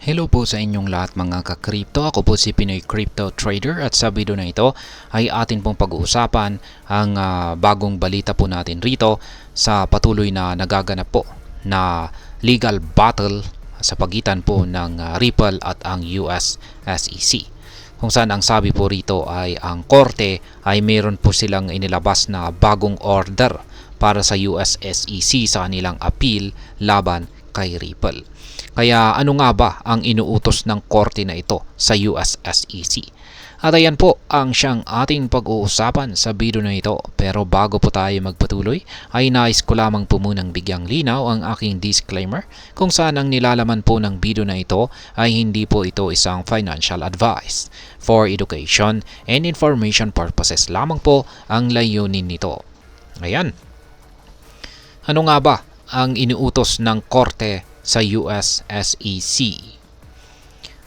Hello po sa inyong lahat mga ka-crypto. Ako po si Pinoy Crypto Trader at sa video na ito ay atin pong pag-uusapan ang bagong balita po natin rito sa patuloy na nagaganap po na legal battle sa pagitan po ng Ripple at ang US SEC. Kung saan ang sabi po rito ay ang korte ay mayroon po silang inilabas na bagong order para sa US SEC sa kanilang appeal laban kay Ripple. Kaya ano nga ba ang inuutos ng korte na ito sa US SEC? At ayan po ang siyang ating pag-uusapan sa video na ito. Pero bago po tayo magpatuloy, ay nais ko lamang po munang bigyang linaw ang aking disclaimer kung saan ang nilalaman po ng video na ito ay hindi po ito isang financial advice. For education and information purposes lamang po ang layunin nito. Ayan. Ano nga ba ang inuutos ng korte sa US SEC?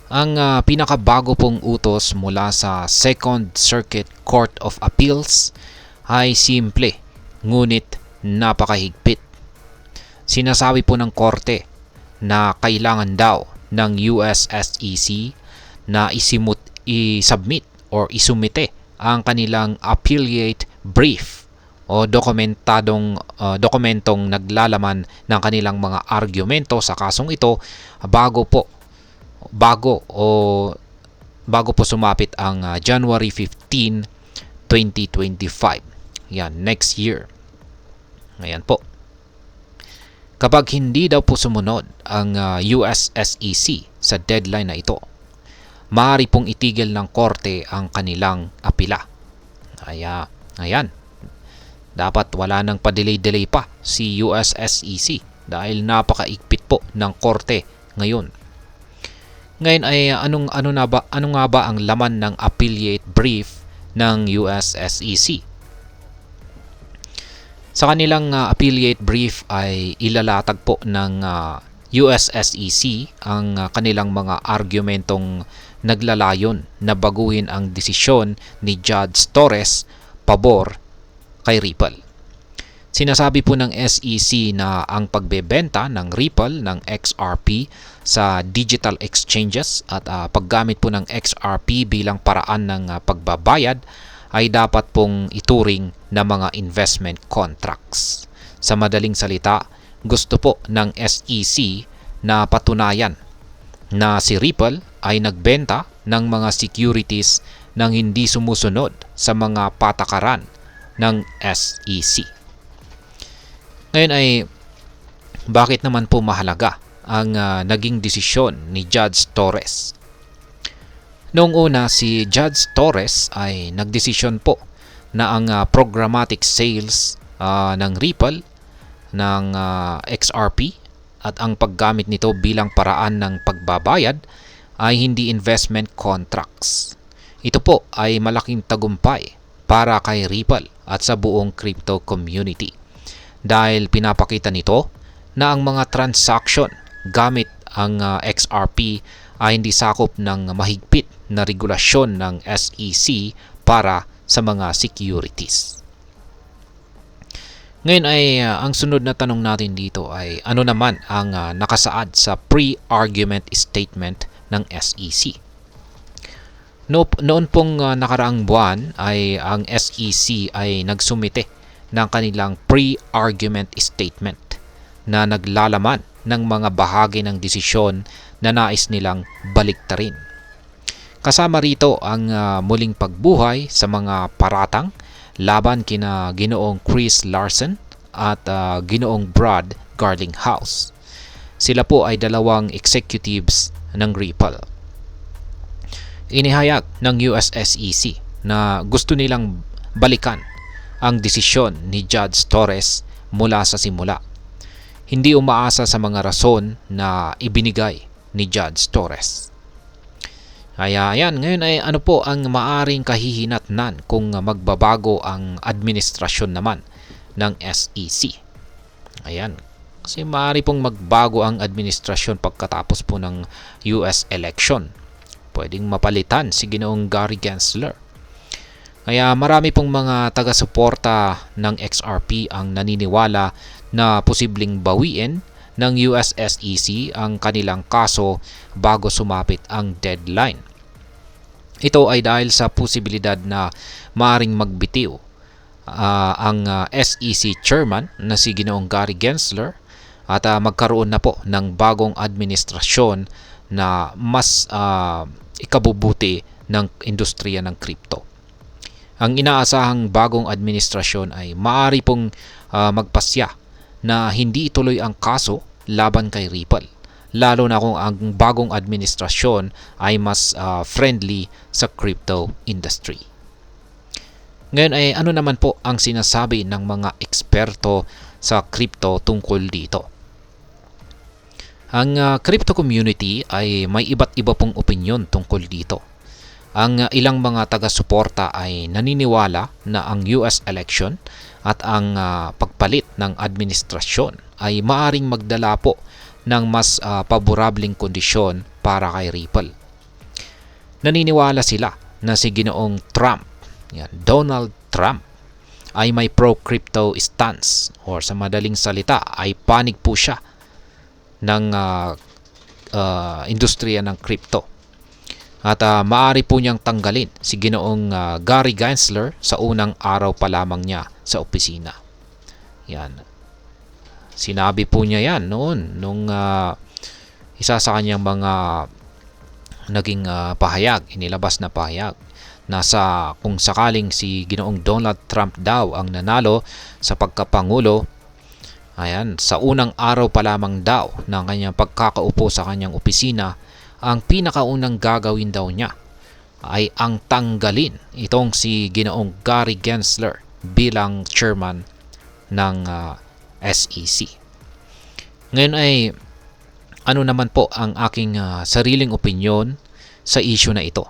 Ang pinakabago pong utos mula sa Second Circuit Court of Appeals ay simple ngunit napakahigpit. Sinasabi po ng korte na kailangan daw ng US SEC na isubmit or isumite ang kanilang appellate brief o dokumentong naglalaman ng kanilang mga argumento sa kasong ito bago po sumapit ang January 15, 2025. Yan, next year. Ayan po. Kapag hindi daw po sumunod ang US SEC sa deadline na ito, maaari pong itigil ng korte ang kanilang apila. Ayan. Dapat wala nang pa-delay pa si US SEC dahil napakaigpit po ng korte ngayon. Ngayon ay ano nga ba ang laman ng appellate brief ng US SEC? Sa kanilang appellate brief ay ilalatag po ng US SEC ang kanilang mga argumentong naglalayon na baguhin ang desisyon ni Judge Torres pabor kay Ripple. Sinasabi po ng SEC na ang pagbebenta ng Ripple ng XRP sa digital exchanges at paggamit po ng XRP bilang paraan ng pagbabayad ay dapat pong ituring na mga investment contracts. Sa madaling salita, gusto po ng SEC na patunayan na si Ripple ay nagbenta ng mga securities nang hindi sumusunod sa mga patakaran ng SEC. Ngayon ay bakit naman po mahalaga ang naging desisyon ni Judge Torres? Noong una, si Judge Torres ay nagdesisyon po na ang programmatic sales ng Ripple ng XRP at ang paggamit nito bilang paraan ng pagbabayad ay hindi investment contracts. Ito po ay malaking tagumpay para kay Ripple at sa buong crypto community dahil pinapakita nito na ang mga transaction gamit ang XRP ay hindi sakop ng mahigpit na regulasyon ng SEC para sa mga securities. Ngayon ay ang sunod na tanong natin dito ay ano naman ang nakasaad sa pre-argument statement ng SEC? Noon pong nakaraang buwan ay ang SEC ay nagsumite ng kanilang pre-argument statement na naglalaman ng mga bahagi ng desisyon na nais nilang baliktarin. Kasama rito ang muling pagbuhay sa mga paratang laban kina Ginoong Chris Larsen at Ginoong Brad Garlinghouse. Sila po ay dalawang executives ng Ripple. Inihayag ng US SEC na gusto nilang balikan ang desisyon ni Judge Torres mula sa simula. Hindi umaasa sa mga rason na ibinigay ni Judge Torres. Ayan, ngayon ay ano po ang maaring kahihinatnan kung magbabago ang administrasyon naman ng SEC. Ayan, kasi maaari pong magbago ang administrasyon pagkatapos po ng US election. Pwedeng mapalitan si Ginoong Gary Gensler. Kaya marami pong mga taga-suporta ng XRP ang naniniwala na posibleng bawiin ng US SEC ang kanilang kaso bago sumapit ang deadline. Ito ay dahil sa posibilidad na maaring magbitiw ang SEC chairman na si Ginoong Gary Gensler at magkaroon na po ng bagong administrasyon na mas ikabubuti ng industriya ng crypto. Ang inaasahang bagong administrasyon ay maaari pong magpasya na hindi ituloy ang kaso laban kay Ripple, lalo na kung ang bagong administrasyon ay mas friendly sa crypto industry. Ngayon ay ano naman po ang sinasabi ng mga eksperto sa crypto tungkol dito? Ang crypto community ay may iba't iba pong opinyon tungkol dito. Ang ilang mga taga-suporta ay naniniwala na ang US election at ang pagpalit ng administrasyon ay maaring magdala po ng mas paborableng kondisyon para kay Ripple. Naniniwala sila na si Ginoong Trump, Donald Trump, ay may pro-crypto stance, or sa madaling salita ay panig po siya ng industriya ng crypto. At maaari po niyang tanggalin si Ginoong Gary Gensler sa unang araw pa lamang niya sa opisina. Yan. Sinabi po niya yan noon nung isa sa kanyang mga naging pahayag, inilabas na pahayag. Nasa kung sakaling si Ginoong Donald Trump daw ang nanalo sa pagkapangulo, ayan, sa unang araw pa lamang daw ng kanyang pagkakaupo sa kanyang opisina, ang pinakaunang gagawin daw niya ay ang tanggalin itong si Ginoong Gary Gensler bilang chairman ng SEC. Ngayon ay ano naman po ang aking sariling opinyon sa issue na ito.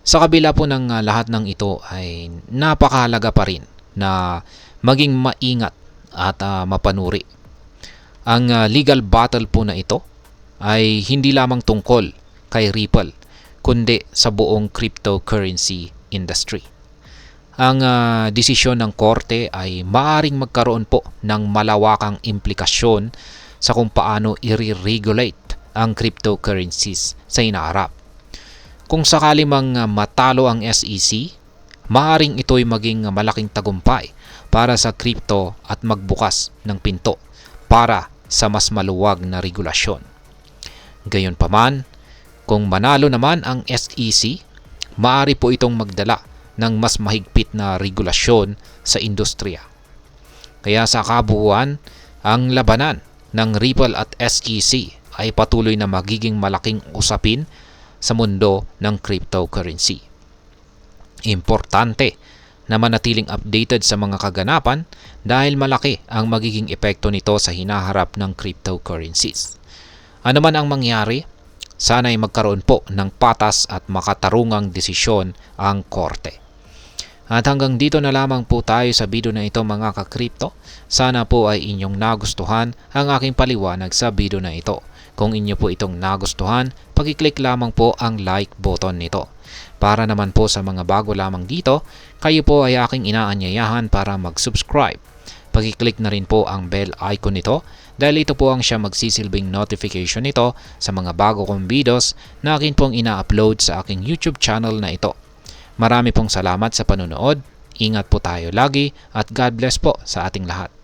Sa kabila po ng lahat ng ito ay napakahalaga pa rin na maging maingat at mapanuri. Ang legal battle po na ito ay hindi lamang tungkol kay Ripple kundi sa buong cryptocurrency industry. Ang desisyon ng korte ay maaaring magkaroon po ng malawakang implikasyon sa kung paano i-regulate ang cryptocurrencies sa hinaharap. Kung sakali mang matalo ang SEC, maaaring ito'y maging malaking tagumpay para sa crypto at magbukas ng pinto para sa mas maluwag na regulasyon. Gayunpaman, kung manalo naman ang SEC, maaari po itong magdala ng mas mahigpit na regulasyon sa industriya. Kaya sa kabuuan, ang labanan ng Ripple at SEC ay patuloy na magiging malaking usapin sa mundo ng cryptocurrency. Importante na manatiling updated sa mga kaganapan dahil malaki ang magiging epekto nito sa hinaharap ng cryptocurrencies. Ano man ang mangyari, sana'y magkaroon po ng patas at makatarungang desisyon ang korte. At hanggang dito na lamang po tayo sa video na ito mga ka-crypto. Sana po ay inyong nagustuhan ang aking paliwanag sa video na ito. Kung inyo po itong nagustuhan, pag-click lamang po ang like button nito. Para naman po sa mga bago lamang dito, kayo po ay aking inaanyayahan para mag-subscribe. Pag-click na rin po ang bell icon nito dahil ito po ang siya magsisilbing notification nito sa mga bago kong videos na akin pong ina-upload sa aking YouTube channel na ito. Marami pong salamat sa panonood, ingat po tayo lagi at God bless po sa ating lahat.